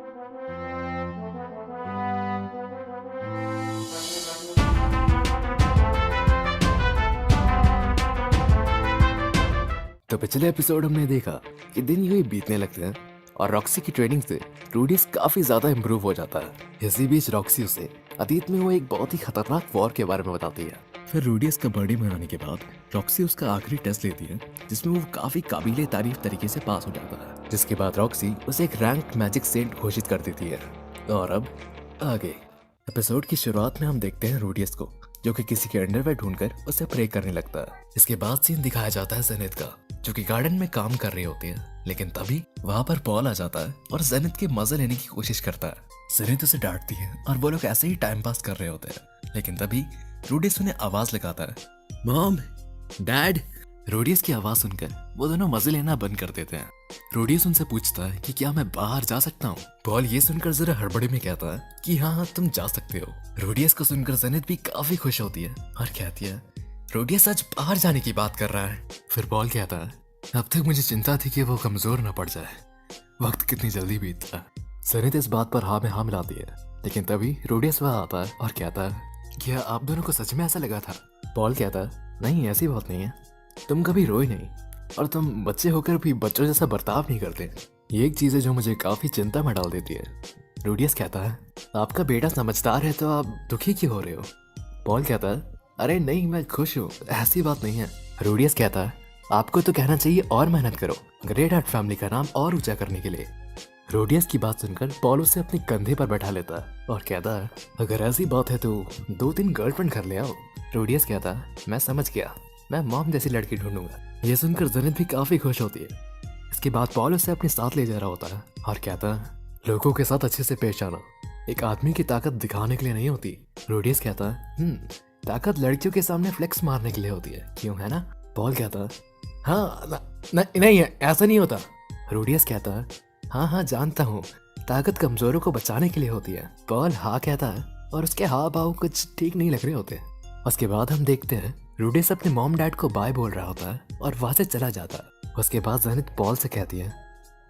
तो पिछले एपिसोड हमने देखा कि दिन यूं ही बीतने लगते हैं और रॉक्सी की ट्रेनिंग से रूडीज काफी ज्यादा इम्प्रूव हो जाता है। इसी बीच रॉक्सी उसे अतीत में हुए एक बहुत ही खतरनाक वॉर के बारे में बताती है। फिर रूडीज का बर्थडे मनाने के बाद रॉक्सी उसका आखिरी टेस्ट लेती है जिसमें वो काफी काबिले तारीफ तरीके से पास हो जाता है, जिसके बाद रॉक्सी उसे एक रैंक मैजिक सेंट घोषित कर देती है। और अब आगे एपिसोड की शुरुआत में हम देखते हैं रूडीज को जो कि किसी के अंडरवेयर ढूंढकर उसे प्रे करने लगता है। इसके बाद सीन दिखाया जाता है जेनिथ का जो कि गार्डन में काम कर रही होती है, लेकिन तभी वहां पर पॉल आ जाता है और जेनिथ के मजे लेने की कोशिश करता है। जेनिथ उसे डांटती है और वो लोग ऐसे ही टाइम पास कर रहे होते हैं, लेकिन तभी रूडीज उन्हें आवाज लगाता है, मॉम, डैड। रूडीज की आवाज सुनकर वो दोनों मजे लेना बंद कर देते हैं। रूडीज उनसे पूछता है कि क्या मैं बाहर जा सकता हूँ। पॉल ये सुनकर जरा हड़बड़ी में कहता है कि हाँ तुम जा सकते हो। रूडीज को सुनकर जेनिथ भी काफी खुश होती है और कहती है रूडीज आज बाहर जाने की बात कर रहा है। फिर पॉल कहता है अब तक मुझे चिंता थी कि वो कमजोर न पड़ जाए, वक्त कितनी जल्दी बीत गया। जेनिथ इस बात पर हाँ में हाँ मिलाती है, लेकिन तभी रूडीज वहाँ आता है और कहता है क्या आप दोनों को सच में ऐसा लगा था। पॉल कहता है नहीं ऐसी बात नहीं है, तुम कभी रोए नहीं और तुम बच्चे होकर भी बच्चों जैसा बर्ताव नहीं करते। ये एक चीज है जो मुझे काफी चिंता में डाल देती है। रूडीज कहता है आपका बेटा समझदार है तो आप दुखी क्यों हो रहे हो। पॉल कहता है अरे नहीं मैं खुश हूँ, ऐसी बात नहीं है। रूडीज कहता है आपको तो कहना चाहिए और मेहनत करो ग्रेट हार्ट फैमिली का नाम और ऊंचा करने के लिए। रूडीज की बात सुनकर पॉल उसे अपने कंधे पर बैठा लेता है और कहता है अगर ऐसी बात है तो 2-3 गर्लफ्रेंड कर ले आओ। रूडीज कहता है मैं समझ गया, मैं मॉम जैसी लड़की ढूंढूंगा। ये सुनकर जेनिथ भी काफी खुश होती है। इसके बाद पॉल उसे अपने साथ ले जा रहा होता है और कहता है लोगों के साथ अच्छे से पेश आना एक आदमी की ताकत दिखाने के लिए नहीं होती। रूडीज कहता है ताकत लड़कियों के सामने फ्लेक्स मारने के लिए होती है, क्यों है ना। पॉल कहता है हाँ नहीं है ऐसा नहीं होता। रूडीज कहता है हाँ जानता हूँ, ताकत कमजोरों को बचाने के लिए होती है। पॉल हाँ कहता है और उसके हाव भाव कुछ ठीक नहीं लग रहे होते। उसके बाद हम देखते हैं रूडीज अपने मॉम डैड को बाय बोल रहा होता है और वहां से चला जाता है। उसके बाद जेनिथ पॉल से कहती है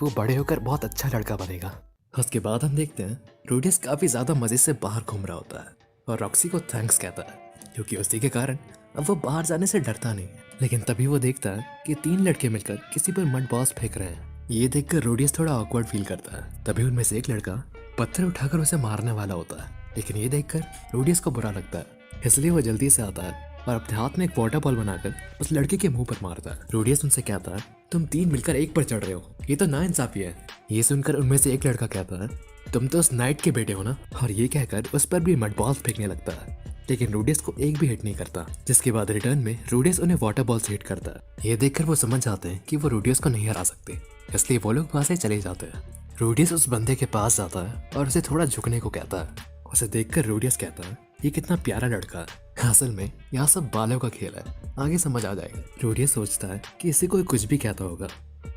वो बड़े होकर बहुत अच्छा लड़का बनेगा। उसके बाद हम देखते हैं रूडीज काफी ज्यादा मजे से बाहर घूम रहा होता है और रॉक्सी को थैंक्स कहता है क्योंकि उसी के कारण अब वो बाहर जाने से डरता नहीं। लेकिन तभी वो देखता है कि 3 लड़के मिलकर किसी पर मड बॉल्स फेंक रहे हैं। ये देखकर रूडीज थोड़ा ऑकवर्ड फील करता है। तभी उनमें से एक लड़का पत्थर उठाकर उसे मारने वाला होता है, लेकिन ये देखकर रूडीज को बुरा लगता है, इसलिए वो जल्दी से आता है और अपने हाथ में एक वाटर बॉल बनाकर उस लड़के के मुंह पर मारता है। रूडीज उनसे कहता है तुम 3 मिलकर एक पर चढ़ रहे हो, ये तो नाइंसाफी है। ये सुनकर उनमें से एक लड़का कहता है तुम तो उस नाइट के बेटे हो ना, और ये कहकर उस पर भी मड बॉल्स फेंकने लगता है, लेकिन रूडीज को एक भी हिट नहीं करता। जिसके बाद रिटर्न में रूडीज उन्हें वाटर बॉल से हिट करता है। ये देखकर वो समझ जाते हैं कि वो रूडीज को नहीं हरा सकते, इसलिए वो लोग वहां से चले जाते हैं। रूडीज उस बंदे के पास जाता है और उसे थोड़ा झुकने को कहता है। उसे देखकर रूडीज कहता है ये कितना प्यारा लड़का है, असल में यहाँ सब बालों का खेल है, आगे समझ आ जाएगा। रूडीज सोचता है कि इसे कोई कुछ भी कहता होगा,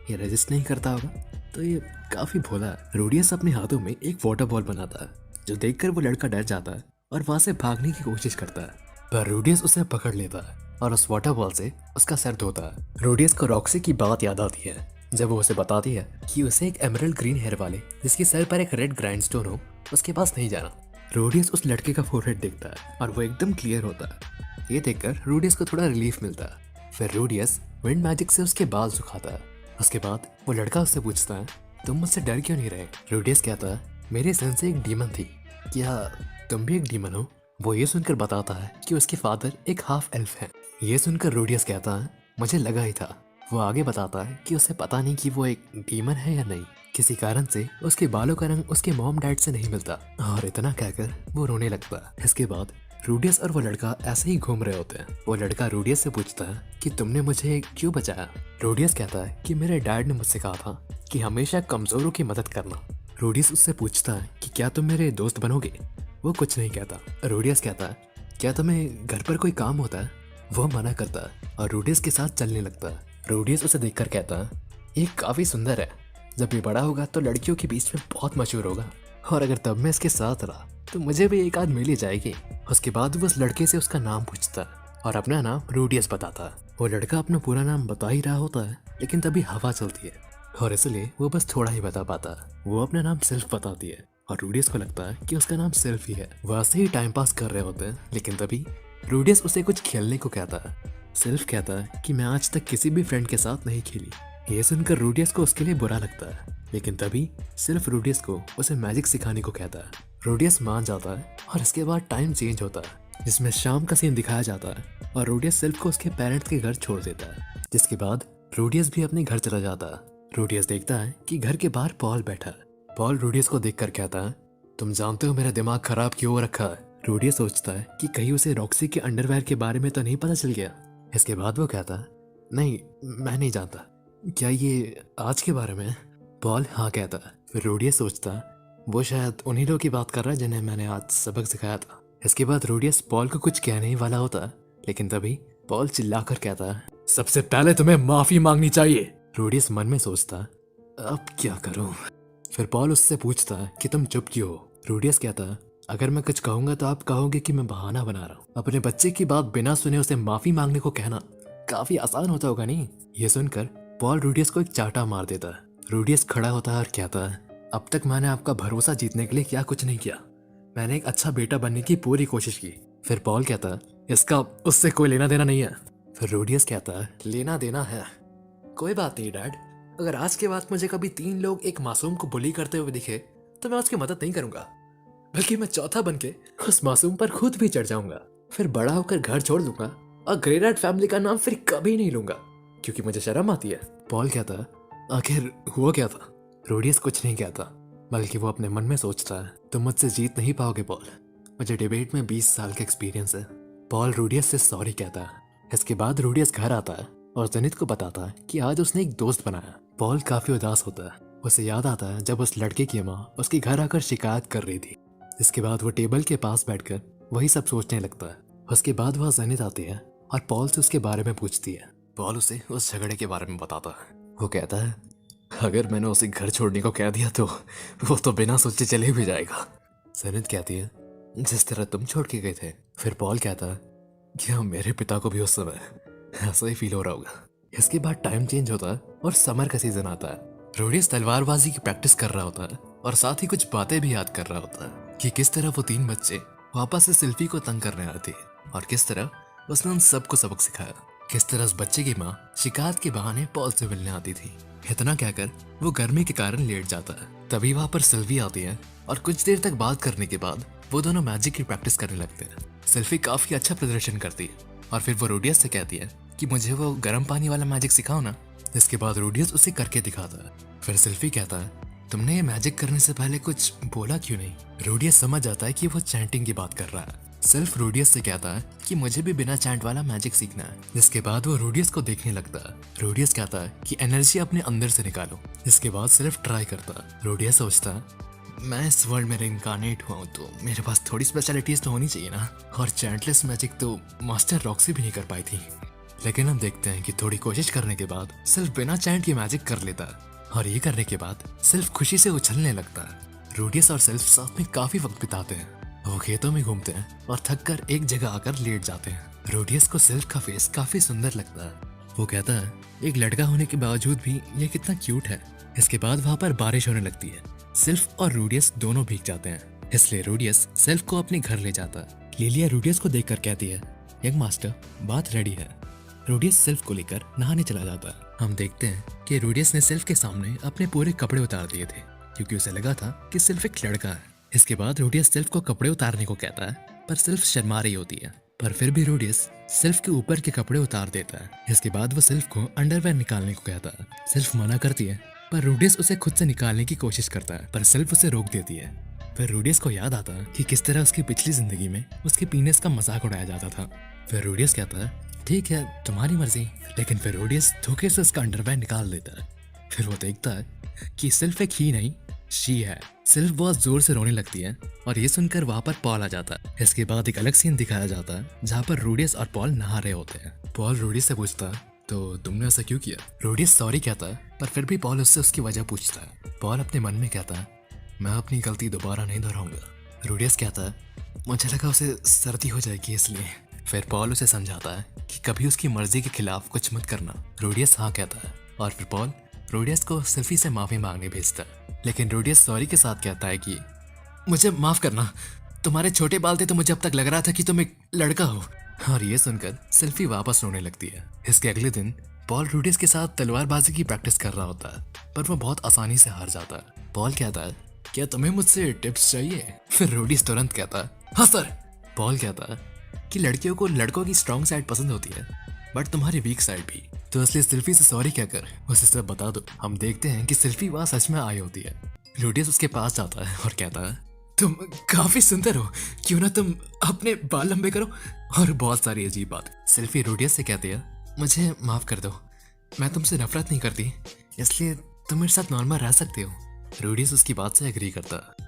ये रेजिस्ट नहीं करता होगा, तो ये काफी भोला है। रूडीज अपने हाथों में एक वाटर बॉल बनाता है, जो देखकर वो लड़का डर जाता है और वहां से भागने की कोशिश करता है, पर रूडीज उसे पकड़ लेता है और उस वाटर बॉल से उसका सर धोता है। रूडीज को रॉक्सी की बात याद आती है जब वो उसे बताती है कि उसे एक एमरल्ड ग्रीन हेयर वाले जिसके सर पर एक रेड ग्राइंडस्टोन हो उसके पास नहीं जाना। रूडीज उस लड़के का फोरहेड देखता है और वो एकदम क्लियर होता है। ये देखकर रूडीज को थोड़ा रिलीफ मिलता है। फिर रूडीज विंड मैजिक से उसके बाल सुखाता है। उसके बाद वो लड़का उससे पूछता है तुम मुझसे डर क्यों नहीं रहे। रूडीज कहता है मेरे सन से एक डीमन थी, क्या तुम भी एक डीमन हो। वो ये सुनकर बताता है कि उसके फादर एक हाफ एल्फ है। ये सुनकर रूडीज कहता है मुझे लगा ही था। वो आगे बताता है कि उसे पता नहीं कि वो एक डीमन है या नहीं, किसी कारण से उसके बालों का रंग उसके मॉम डैड से नहीं मिलता, और इतना कहकर वो रोने लगता है। इसके बाद रूडीज और वो लड़का ऐसे ही घूम रहे होते हैं। वो लड़का रूडीज से पूछता है कि तुमने मुझे क्यों बचाया। रूडीज कहता है कि मेरे डैड ने मुझसे कहा था कि हमेशा कमजोरों की मदद करना। रूडीज उससे पूछता है कि क्या तुम मेरे दोस्त बनोगे। वो कुछ नहीं कहता। रूडीज कहता है क्या तुम्हें घर पर कोई काम होता है। वो मना करता है और रूडीज के साथ चलने लगता है। रूडीज उसे देखकर कहता है ये काफी सुंदर है, जब ये बड़ा होगा तो लड़कियों के बीच में बहुत मशहूर होगा, और अगर तब मैं इसके साथ रहा तो मुझे भी एक आध मिल ही जाएगी। उसके बाद वो उस लड़के से उसका नाम पूछता है और अपना नाम रूडीज बताता है। वो लड़का अपना पूरा नाम बता ही रहा होता है, लेकिन तभी हवा चलती है और इसलिए वो बस थोड़ा ही बता पाता। वो अपना नाम सिल्फ बताती है और रूडियस को लगता है कि उसका नाम सिल्फ ही है। वो ऐसे ही टाइम पास कर रहे होते हैं, लेकिन तभी रूडियस उसे कुछ खेलने को कहता है। सिल्फ कहता है कि मैं आज तक किसी भी फ्रेंड के साथ नहीं खेली। ये सुनकर रूडियस को उसके लिए बुरा लगता है, लेकिन तभी सिर्फ रूडियस को उसे मैजिक सिखाने को कहता है। रूडियस मान जाता है और इसके बाद टाइम चेंज होता है, जिसमें शाम का सीन दिखाया जाता है और रूडियस सिल्फ को उसके पेरेंट्स के घर छोड़ देता है। जिसके बाद रूडियस भी अपने घर चला जाता है। रूडियस देखता है कि घर के बाहर पॉल बैठा है। पॉल रूडियस को देखकर कहता है, तुम जानते हो मेरा दिमाग खराब क्यों हो रखा है। रूडियस सोचता है कि कहीं उसे रॉक्सी के अंडरवेयर के बारे में तो नहीं पता चल गया। इसके बाद वो कहता है, नहीं मैं नहीं जानता, क्या ये आज के बारे में है? पॉल हाँ कहता है। फिर रूडियस सोचता है वो शायद उन्हीं लोगों की बात कर रहा है जिन्हें मैंने आज सबक सिखाया था। इसके बाद रूडियस पॉल को कुछ कहने ही वाला होता है, लेकिन तभी पॉल चिल्लाकर कहता है, सबसे पहले तुम्हें माफी मांगनी चाहिए। रूडियस मन में सोचता है अब क्या करूं। फिर पॉल उससे पूछता है कि तुम चुप क्यों हो। रूडियस कहता है, अगर मैं कुछ कहूंगा तो आप कहोगे कि मैं बहाना बना रहा हूँ। अपने बच्चे की बात बिना सुने उसे माफी मांगने को कहना काफी आसान होता होगा नहीं। ये सुनकर पॉल रूडियस को एक चाटा मार देता है। रूडियस खड़ा होता है और कहता है, अब तक मैंने आपका भरोसा जीतने के लिए क्या कुछ नहीं किया। मैंने एक अच्छा बेटा बनने की पूरी कोशिश की। फिर पॉल कहता है, इसका उससे कोई लेना देना नहीं है। फिर रूडियस कहता है, लेना देना है। कोई बात नहीं डैड, अगर आज के बाद मुझे कभी 3 लोग एक मासूम को बुली करते हुए दिखे तो मैं उसकी मदद नहीं करूंगा, बल्कि मैं चौथा बनके उस मासूम पर खुद भी चढ़ जाऊंगा। फिर बड़ा होकर घर छोड़ दूंगा और ग्रे रैट फैमिली का नाम फिर कभी नहीं लूंगा, क्योंकि मुझे शर्म आती है। पॉल कहता है, आखिर हुआ क्या था? रूडियस कुछ नहीं कहता, बल्कि वो अपने मन में सोचता है, तुम मुझसे जीत नहीं पाओगे पॉल, मुझे डिबेट में 20 साल का एक्सपीरियंस है। पॉल रूडियस से सॉरी कहता है। इसके बाद रूडियस घर आता है और जेनिथ को बताता है कि आज उसने एक दोस्त बनाया। पॉल काफी उदास होता है। उसे याद आता है जब उस लड़के की माँ उसके घर आकर शिकायत कर रही थी। इसके बाद वो टेबल के पास बैठकर वही सब सोचने लगता है। उसके बाद वह जेनिथ आती है और पॉल से उसके बारे में पूछती है। पॉल उसे उस झगड़े के बारे में बताता है। वो कहता है, अगर मैंने उसे घर छोड़ने को कह दिया तो वो तो बिना सोचे चले भी जाएगा। जेनिथ कहती है, जिस तरह तुम छोड़ के गए थे। फिर पॉल कहता है, क्या मेरे पिता को भी उस समय ऐसा ही फील हो रहा होगा। इसके बाद टाइम चेंज होता है और समर का सीजन आता है। रूडियस तलवारबाजी की प्रैक्टिस कर रहा होता है और साथ ही कुछ बातें भी याद कर रहा होता है कि किस तरह वो 3 बच्चे वापस से सिल्फी को तंग करने आए थे और किस तरह उसने उन सबको सबक सिखाया। किस तरह उस बच्चे की माँ शिकायत के बहाने पॉल से मिलने आती थी। इतना कहकर वो गर्मी के कारण लेट जाता है। तभी वहाँ पर सिल्वी आती है और कुछ देर तक बात करने के बाद वो दोनों मैजिक की प्रैक्टिस करने लगते हैं। सिल्वी काफी अच्छा प्रदर्शन करती है और फिर वो रूडियस से कहती है कि मुझे वो गर्म पानी वाला मैजिक सिखाओ ना। इसके बाद रूडियस उसे करके दिखाता है। फिर सिल्वी कहता है, तुमने ये मैजिक करने से पहले कुछ बोला क्यों नहीं? रूडियस समझ जाता है कि वो चैंटिंग की बात कर रहा है। सिल्फ रूडियस से कहता है कि मुझे भी बिना चैंट वाला मैजिक सीखना है। जिसके बाद वो रूडियस को देखने लगता है। रूडियस कहता है कि एनर्जी अपने अंदर से निकालो। इसके बाद सिर्फ ट्राई करता है। रूडियस सोचता है, मैं इस वर्ल्ड में रिइंकार्नेट हुआ हूँ तो मेरे पास थोड़ी स्पेशलिटीज तो होनी चाहिए ना। और चैंटलेस मैजिक तो मास्टर रॉक्सी भी नहीं कर पाई थी। लेकिन हम देखते हैं कि थोड़ी कोशिश करने के बाद सिर्फ बिना चैंट की मैजिक कर लेता है और ये करने के बाद सिर्फ खुशी से उछलने लगता है। रूडियस और सिल्फ साथ में काफी वक्त बिताते हैं। वो खेतों में घूमते हैं और थक कर एक जगह आकर लेट जाते हैं। रूडियस को सिल्फ का फेस काफी सुंदर लगता है। वो कहता है, एक लड़का होने के बावजूद भी ये कितना क्यूट है। इसके बाद वहाँ पर बारिश होने लगती है। सिल्फ और रूडियस दोनों भीग जाते हैं, इसलिए रूडियस सिल्फ को अपने घर ले जाता है। लिलिया रूडियस को देखकर कहती है, यंग मास्टर बात रेडी है। रूडियस सिल्फ को लेकर नहाने चला जाता है। हम देखते हैं कि रूडियस ने सिल्फ के सामने अपने पूरे कपड़े उतार दिए थे, क्योंकि उसे लगा था कि सिल्फ एक लड़का है। इसके बाद रूडियस सिल्फ को कपड़े उतारने को कहता है, पर सिल्फ शर्मा रही होती है। पर फिर भी रूडियस सिल्फ के ऊपर के कपड़े उतार देता है। इसके बाद वो सिल्फ को अंडरवेयर निकालने को कहता है। सिल्फ मना करती है, पर रूडियस उसे खुद से निकालने की कोशिश करता है, पर सिल्फ उसे रोक देती है। फिर रूडियस को याद आता है कि किस तरह उसकी पिछली जिंदगी में उसके पीनेस का मजाक उड़ाया जाता था। फिर रूडियस कहता है, ठीक है तुम्हारी मर्जी। लेकिन फिर रूडियस धोखे से उसका अंडरवेयर निकाल देता है। फिर वो देखता है कि सिल्फ एक ही नहीं, शी है। सिल्फ बहुत जोर से रोने लगती है और ये सुनकर वहाँ पर पॉल आ जाता है। इसके बाद एक अलग सीन दिखाया जाता है जहाँ पर रूडियस और पॉल नहा रहे होते हैं। पॉल रूडियस से पूछता है, तो तुमने ऐसा क्यों किया? रूडियस सॉरी कहता है, पर फिर भी पॉल उससे उसकी वजह पूछता है। पॉल अपने मन में कहता है, मैं अपनी गलती दोबारा नहीं दोहराऊंगा। रूडियस कहता है, मुझे लगा उसे सर्दी हो जाएगी इसलिए। फिर पॉल उसे समझाता है कि कभी उसकी मर्जी के खिलाफ कुछ मत करना। रूडियस हाँ कहता है और फिर पॉल रोडियस को सेल्फी से माफी मांगने भेजता है, लेकिन रोडियस सॉरी के साथ कहता है कि मुझे माफ करना, तुम्हारे छोटे बाल थे तो मुझे अब तक लग रहा था कि तुम एक लड़का हो। और ये सुनकर सेल्फी वापस रोने लगती है। इसके अगले दिन पॉल रोडियस के साथ तलवारबाजी की प्रैक्टिस कर रहा होता है, पर वो बहुत आसानी से हार जाता है। पॉल कहता है, क्या तुम्हें मुझसे टिप्स चाहिए? फिर रोडियस तुरंत कहता है, हाँ सर। पॉल कहता है कि लड़कियों को लड़कों की स्ट्रॉन्ग साइड पसंद होती है, बट तुम्हारी वीक साइड भी, तो इसलिए सेल्फी से सॉरी कहकर उसे सब बता दो। हम देखते हैं कि सेल्फी वहां सच में आई होती है। रोडियस उसके पास जाता है और कहता है, तुम काफी सुंदर हो, क्यों ना तुम अपने बाल लंबे करो, और बहुत सारी अजीब बात। सेल्फी रोडियस से कहती है, मुझे माफ कर दो, मैं तुमसे नफरत नहीं करती, इसलिए तुम मेरे साथ नॉर्मल रह सकते हो। रोडियस उसकी बात से एग्री करता है।